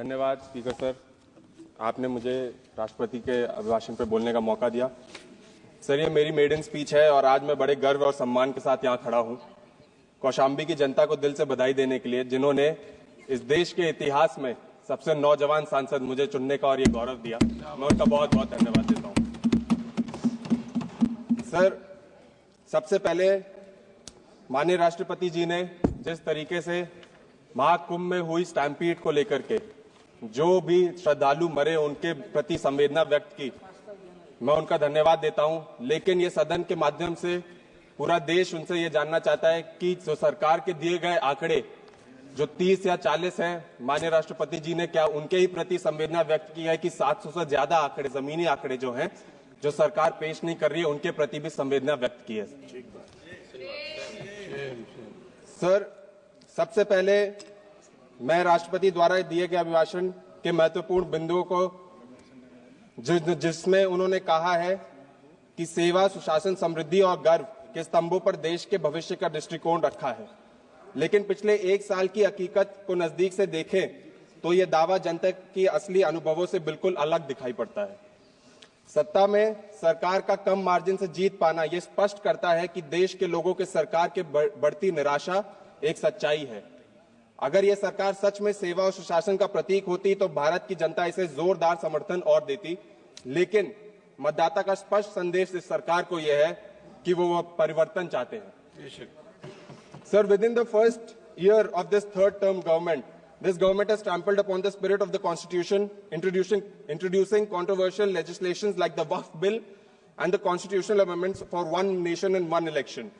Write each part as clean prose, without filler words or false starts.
धन्यवाद speaker sir, आपने मुझे राष्ट्रपति के अभिभाषण पर बोलने का मौका दिया। सर, ये मेरी मेडन स्पीच है और आज मैं बड़े गर्व और सम्मान के साथ यहाँ खड़ा हूँ कौशाम्बी की जनता को दिल से बधाई देने के लिए, जिन्होंने इस देश के इतिहास में सबसे नौजवान सांसद मुझे चुनने का और ये गौरव दिया। मैं उनका बहुत बहुत धन्यवाद देता हूँ। सर, सबसे पहले माननीय राष्ट्रपति जी ने जिस तरीके से महाकुंभ में हुई स्टैम्पीड को लेकर के जो भी श्रद्धालु मरे उनके प्रति संवेदना व्यक्त की, मैं उनका धन्यवाद देता हूं। लेकिन ये सदन के माध्यम से पूरा देश उनसे ये जानना चाहता है कि जो सरकार के दिए गए आंकड़े जो 30 या 40 हैं, माननीय राष्ट्रपति जी ने क्या उनके ही प्रति संवेदना व्यक्त की है कि 700 से ज्यादा आंकड़े, जमीनी आंकड़े जो हैं, जो सरकार पेश नहीं कर रही है, उनके प्रति भी संवेदना व्यक्त की है। सर, सबसे पहले मैं राष्ट्रपति द्वारा दिए गए अभिभाषण के महत्वपूर्ण बिंदुओं को जिसमें उन्होंने कहा है कि सेवा, सुशासन, समृद्धि और गर्व के स्तंभों पर देश के भविष्य का दृष्टिकोण रखा है। लेकिन पिछले एक साल की हकीकत को नजदीक से देखें तो यह दावा जनता की असली अनुभवों से बिल्कुल अलग दिखाई पड़ता है। सत्ता में सरकार का कम मार्जिन से जीत पाना यह स्पष्ट करता है कि देश के लोगों के सरकार के बढ़ती निराशा एक सच्चाई है। अगर यह सरकार सच में सेवा और सुशासन का प्रतीक होती तो भारत की जनता इसे जोरदार समर्थन और देती। लेकिन मतदाता का स्पष्ट संदेश इस सरकार को यह है कि वो परिवर्तन चाहते हैं। Sir, within the first year of this third term government, this government has trampled upon the spirit of the constitution, introducing controversial legislations like the Waqf bill and the constitutional amendments for one nation and one election.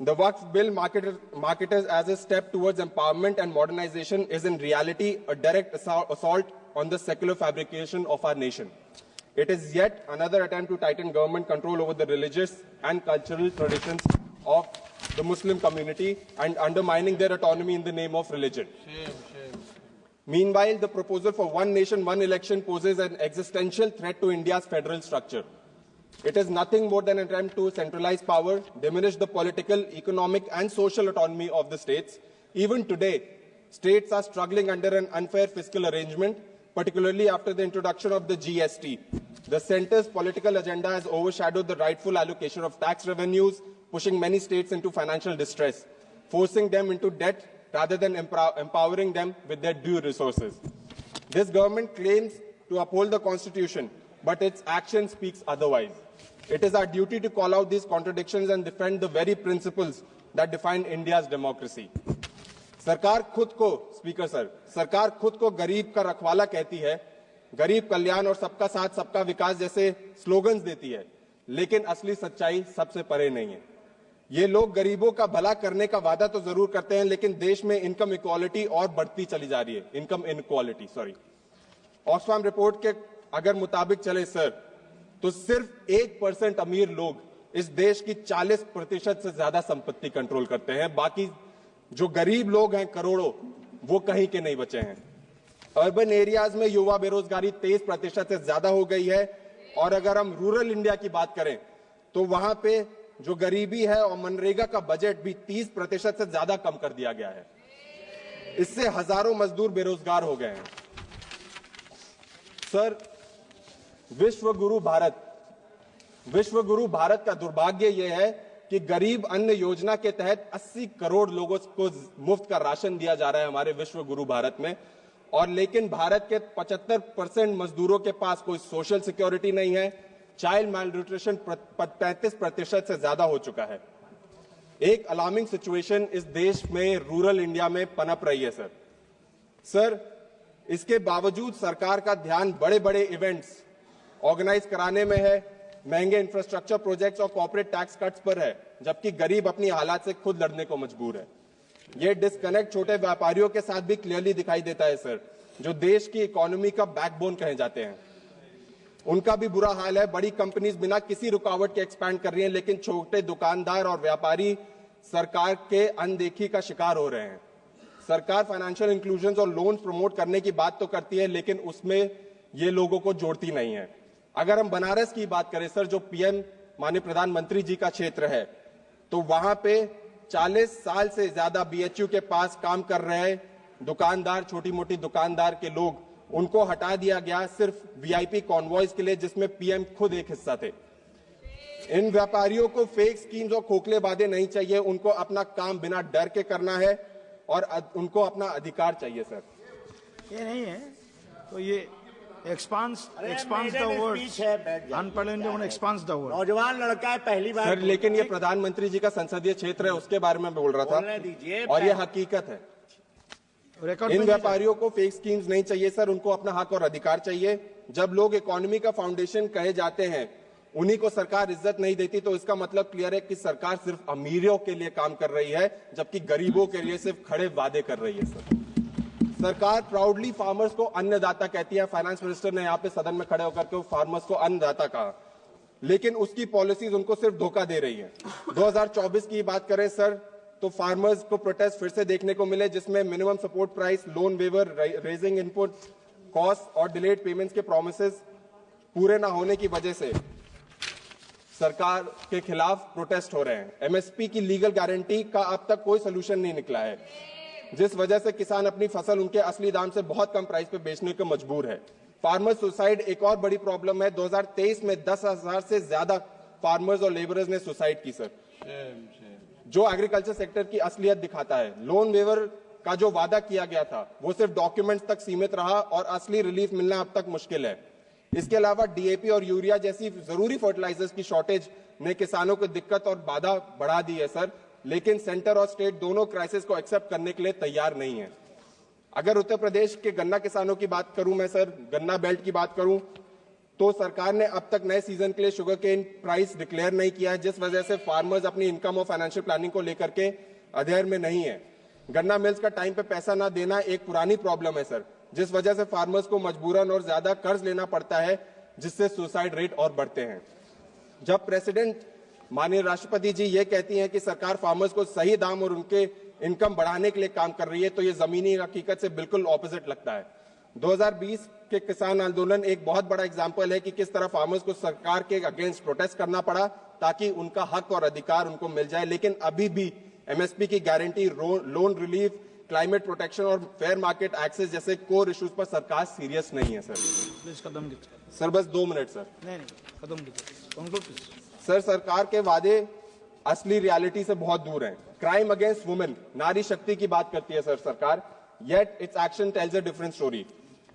The Waqf bill, marketed as a step towards empowerment and modernization, is in reality a direct assault on the secular fabrication of our nation. It is yet another attempt to tighten government control over the religious and cultural traditions of the Muslim community and undermining their autonomy in the name of religion. Meanwhile, the proposal for one nation, one election poses an existential threat to India's federal structure. It is nothing more than an attempt to centralize power, diminish the political, economic and social autonomy of the states. Even today, states are struggling under an unfair fiscal arrangement, particularly after the introduction of the GST. The centre's political agenda has overshadowed the rightful allocation of tax revenues, pushing many states into financial distress, forcing them into debt rather than empowering them with their due resources. This government claims to uphold the Constitution, but its action speaks otherwise. It is our duty to call out these contradictions and defend the very principles that define India's democracy. सरकार खुद को, speaker sir, सरकार खुद को गरीब का रखवाला कहती है, गरीब कल्याण और सबका साथ सबका विकास जैसे स्लोगन्स देती है, लेकिन असली सच्चाई सबसे परे नहीं है। ये लोग गरीबों का भला करने का वादा तो जरूर करते हैं, लेकिन देश में इनकम इक्वालिटी और बढ़ती चली जा रही है, इनकम इनइक्वालिटी, ऑक्सफैम रिपोर्ट के अगर मुताबिक चले सर, तो सिर्फ 1% अमीर लोग इस देश की 40% से ज्यादा संपत्ति कंट्रोल करते हैं। बाकी जो गरीब लोग हैं करोड़ों, वो कहीं के नहीं बचे हैं। अर्बन एरियाज में युवा बेरोजगारी 23% से ज्यादा हो गई है, और अगर हम रूरल इंडिया की बात करें तो वहां पे जो गरीबी है और मनरेगा का बजट भी 30% से ज्यादा कम कर दिया गया है। इससे हजारों मजदूर बेरोजगार हो गए हैं। सर, विश्व गुरु भारत का दुर्भाग्य यह है कि गरीब अन्न योजना के तहत 80 करोड़ लोगों को मुफ्त का राशन दिया जा रहा है हमारे विश्व गुरु भारत में, और लेकिन भारत के 75% मजदूरों के पास कोई सोशल सिक्योरिटी नहीं है। चाइल्ड मालन्यूट्रिशन 35% से ज्यादा हो चुका है। एक अलार्मिंग सिचुएशन इस देश में रूरल इंडिया में पनप रही है सर, इसके बावजूद सरकार का ध्यान बड़े बड़े इवेंट्स ऑर्गेनाइज कराने में है, महंगे इंफ्रास्ट्रक्चर प्रोजेक्ट्स और कॉर्पोरेट टैक्स कट्स पर है, जबकि गरीब अपनी हालात से खुद लड़ने को मजबूर है। यह डिस्कनेक्ट छोटे व्यापारियों के साथ भी क्लियरली दिखाई देता है सर, जो देश की इकोनॉमी का बैकबोन कहे जाते हैं। उनका भी बुरा हाल है। बड़ी कंपनीज बिना किसी रुकावट के एक्सपैंड कर रही हैं, लेकिन छोटे दुकानदार और व्यापारी सरकार के अनदेखी का शिकार हो रहे हैं। सरकार फाइनेंशियल इंक्लूजन और लोन प्रमोट करने की बात तो करती है, लेकिन उसमें ये लोगों को जोड़ती नहीं है। अगर हम बनारस की बात करें सर, जो पीएम माननीय प्रधानमंत्री जी का क्षेत्र है, तो वहां पे 40 साल से ज्यादा बीएचयू के पास काम कर रहे दुकानदार, छोटी मोटी दुकानदार के लोग, उनको हटा दिया गया सिर्फ वीआईपी कॉन्वॉयज के लिए, जिसमें पीएम खुद एक हिस्सा थे। इन व्यापारियों को फेक स्कीम्स और खोखले वादे नहीं चाहिए, उनको अपना काम बिना डर के करना है और उनको अपना अधिकार चाहिए सर। ये नहीं है तो ये expands the word, अनपढ़ expands the word। नौजवान लड़का है, पहली बार सर लेकिन ये प्रधानमंत्री जी का संसदीय क्षेत्र है, उसके बारे में बोल रहा था और ये हकीकत है। इन व्यापारियों को फेक स्कीम्स नहीं चाहिए सर, उनको अपना हक और अधिकार चाहिए। जब लोग इकोनॉमी का फाउंडेशन कहे जाते हैं, उन्हीं को सरकार इज्जत नहीं देती, तो इसका मतलब क्लियर है कि सरकार सिर्फ अमीरों के लिए काम कर रही है, जबकि गरीबों के लिए सिर्फ खड़े वादे कर रही है सर। सरकार प्राउडली फार्मर्स को अन्नदाता कहती है। फाइनेंस मिनिस्टर ने यहाँ पे सदन में खड़े होकर के फार्मर्स को अन्नदाता कहा, लेकिन उसकी पॉलिसीज उनको सिर्फ धोखा दे रही है। 2024 की बात करें सर, तो फार्मर्स को प्रोटेस्ट फिर से देखने को मिले, जिसमें minimum support price, loan waiver, raising input cost और डिलेड पेमेंट्स के प्रोमिसेस पूरे ना होने की वजह से सरकार के खिलाफ प्रोटेस्ट हो रहे हैं। एमएसपी की लीगल गारंटी का अब तक कोई सोल्यूशन नहीं निकला है, जिस वजह से किसान अपनी फसल उनके असली दाम से बहुत कम प्राइस पे बेचने को मजबूर है। फार्मर सुसाइड एक और बड़ी प्रॉब्लम है। 2023 में 10,000 से ज्यादा फार्मर्स और लेबरर्स ने सुसाइड की सर, जो एग्रीकल्चर सेक्टर की असलियत दिखाता है। लोन वेवर का जो वादा किया गया था वो सिर्फ डॉक्यूमेंट्स तक सीमित रहा और असली रिलीफ मिलना अब तक मुश्किल है। इसके अलावा डीएपी और यूरिया जैसी जरूरी फर्टिलाइजर्स की शॉर्टेज ने किसानों को दिक्कत और बाधा बढ़ा दी है सर, लेकिन सेंटर और स्टेट दोनों क्राइसिस को एक्सेप्ट करने के लिए तैयार नहीं है। अगर उत्तर प्रदेश के गन्ना किसानों की बात करूं मैं सर, गन्ना बेल्ट की बात करूं, तो सरकार ने अब तक नए सीजन के लिए शुगर केन प्राइस डिक्लेयर नहीं किया है, जिस वजह से फार्मर्स अपनी इनकम और फाइनेंशियल प्लानिंग को लेकर के अधेर में नहीं है। गन्ना मिल्स का टाइम पे पैसा ना देना एक पुरानी प्रॉब्लम है सर, जिस वजह से फार्मर्स को मजबूरन और ज्यादा कर्ज लेना पड़ता है, जिससे सुसाइड रेट और बढ़ते हैं। जब प्रेसिडेंट माननीय राष्ट्रपति जी ये कहती हैं कि सरकार फार्मर्स को सही दाम और उनके इनकम बढ़ाने के लिए काम कर रही है, तो ये जमीनी हकीकत से बिल्कुल ऑपोजिट लगता है। 2020 के किसान आंदोलन एक बहुत बड़ा एग्जाम्पल है कि किस तरह फार्मर्स को सरकार के अगेंस्ट प्रोटेस्ट करना पड़ा ताकि उनका हक और अधिकार उनको मिल जाए, लेकिन अभी भी एमएसपी की guarantee, loan relief, climate protection और फेयर मार्केट एक्सेस जैसे कोर इश्यूज पर सरकार सीरियस नहीं है सर। प्लीज कदम सर बस 2 मिनट सर। नहीं कदम कंक्लूड प्लीज। सर सरकार के वादे असली रियलिटी से बहुत दूर हैं। क्राइम अगेंस्ट वुमेन, नारी शक्ति की बात करती है सर सरकार, yet its action tells a different story,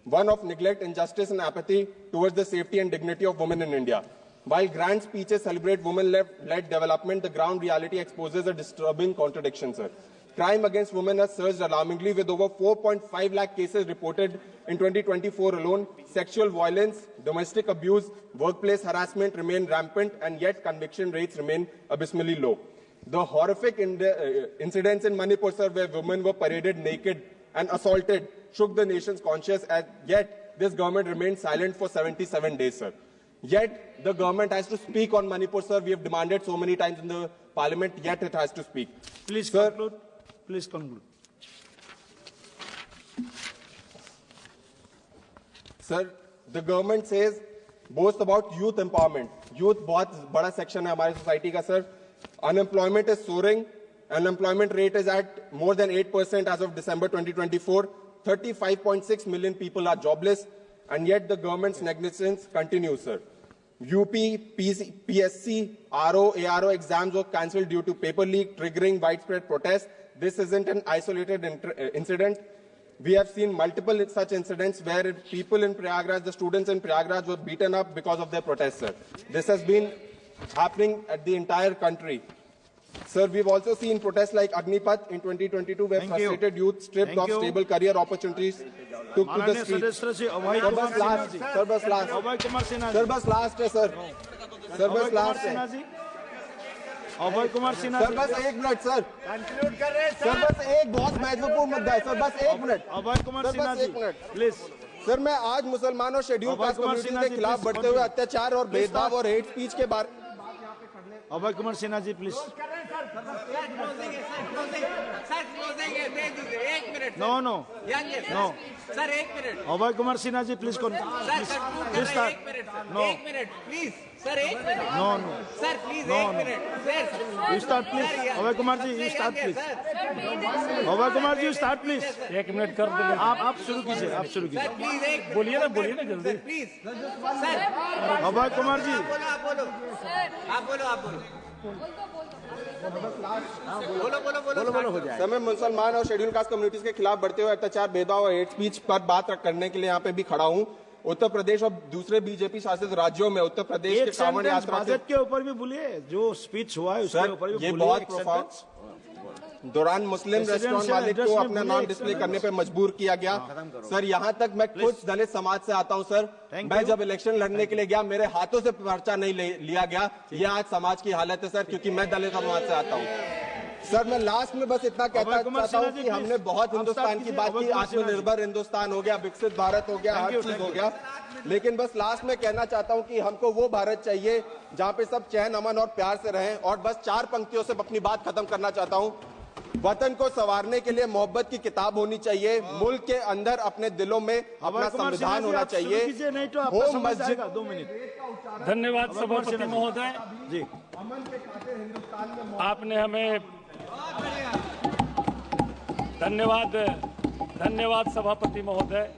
one of neglect, injustice and apathy towards the safety and dignity of women in India. While grand speeches celebrate women-led development, the ground reality exposes a disturbing contradiction, sir. Crime against women has surged alarmingly, with over 4.5 lakh cases reported in 2024 alone. Sexual violence, domestic abuse, workplace harassment remain rampant, and yet conviction rates remain abysmally low. The horrific incidents in Manipur, sir, where women were paraded naked and assaulted, shook the nation's conscience, and yet this government remained silent for 77 days, sir. Yet the government has to speak on Manipur, sir. We have demanded so many times in the parliament, yet it has to speak. Please sir, conclude. Please conclude. Sir, the government says, boast about youth empowerment. Youth बहुत बड़ा section है हमारी society का, sir. Unemployment is soaring. Unemployment rate is at more than 8% as of December 2024. 35.6 million people are jobless, and yet the government's negligence continues, sir. UP, PSC, RO, ARO exams were cancelled due to paper leak, triggering widespread protests. This isn't an isolated incident. We have seen multiple such incidents where people in Prayagraj, the students in Prayagraj, were beaten up because of their protests, sir. This has been happening at the entire country. Sir, we've also seen protests like Agnipath in 2022, where frustrated youth stripped of stable career opportunities took to the streets. Sir, bus last. Sir, bus last. Sir, bus last है sir. Sir, bus last है. अभय Kumar Sinha sir बस 1 minute sir. Conclude कर रहे हैं sir बस एक बहुत महत्वपूर्ण मुद्दा है सर, बस 1 minute. Abhay Kumar Sinha ji please. Sir मैं आज मुसलमान और शेड्यूल कास्ट कम्युनिटी के खिलाफ बढ़ते हुए अत्याचार और भेदभाव और हेट स्पीच के बारे. Abhay Kumar Sinha ji please. No no no sir एक minute Abhay Kumar Sinha ji please sir conclude please करें, स्टार्ट एक मिनट नो एक मिनट प्लीज सर एक minute no no sir please No, एक no. Minute sir you start please Abhay Kumar ji you start please Abhay Kumar ji start please 1 minute कर दो। आप शुरू कीजिए आप शुरू सर कीजिए प्लीज एक बोलिए ना जल्दी। प्लीज सर अभय कुमार जी आप बोलो बोलो हो जाए। सर, मैं मुसलमान और शेड्यूल कास्ट कम्युनिटीज के खिलाफ बढ़ते हुए अत्याचार, भेदभाव और हेट स्पीच पर बात करने के लिए यहाँ पे भी खड़ा हूँ। उत्तर प्रदेश और दूसरे बीजेपी शासित राज्यों में उत्तर प्रदेश एक के कांवड़ सेंटेंस यात्रा बजट के ऊपर भी बोलिए, जो स्पीच हुआ है उसके सर, ऊपर भी ये बोलिए बहुत एक प्रोफाउंड sentence। दौरान मुस्लिम Presidential रेस्टोरेंट मालिक address को में अपना बोलिए नाम एक डिस्प्ले sentence। करने पे मजबूर किया गया। सर, यहाँ तक मैं खुद दलित समाज से आता हूँ सर। Thank मैं you। जब इलेक्शन लड़ने के लिए गया, मेरे हाथों से पर्चा नहीं लिया गया। ये आज समाज की हालत है सर, क्योंकि मैं दलित समाज से आता हूँ। सर, मैं लास्ट में बस इतना कहना अभय कुमार चाहता हूँ सिन्हा जी, कि हमने please, बहुत आप हिंदुस्तान start की कीजिए। बात अभय की, कुमार सिन्हा जी। आत्मनिर्भर हिंदुस्तान हो गया, विकसित भारत हो गया, Thank हर you, चीज thank हो you। गया। लेकिन बस लास्ट में कहना चाहता हूँ कि हमको वो भारत चाहिए जहाँ पे सब चैन, अमन और प्यार से रहें। और बस 4 पंक्तियों से अपनी बात खत्म करना चाहता हूँ। वतन को संवारने के लिए मोहब्बत की किताब होनी चाहिए। मुल्क के अंदर अपने दिलों में अपना अभय कुमार सिन्हा संविधान जी, होना आप शुरू चाहिए। कीजिए, नहीं तो आपका होम समझ मस्जिद जाएगा 2 मिनट। धन्यवाद अभय कुमार सभापति सिन्हा जी। महोदय, जी आपने हमें धन्यवाद सभापति महोदय।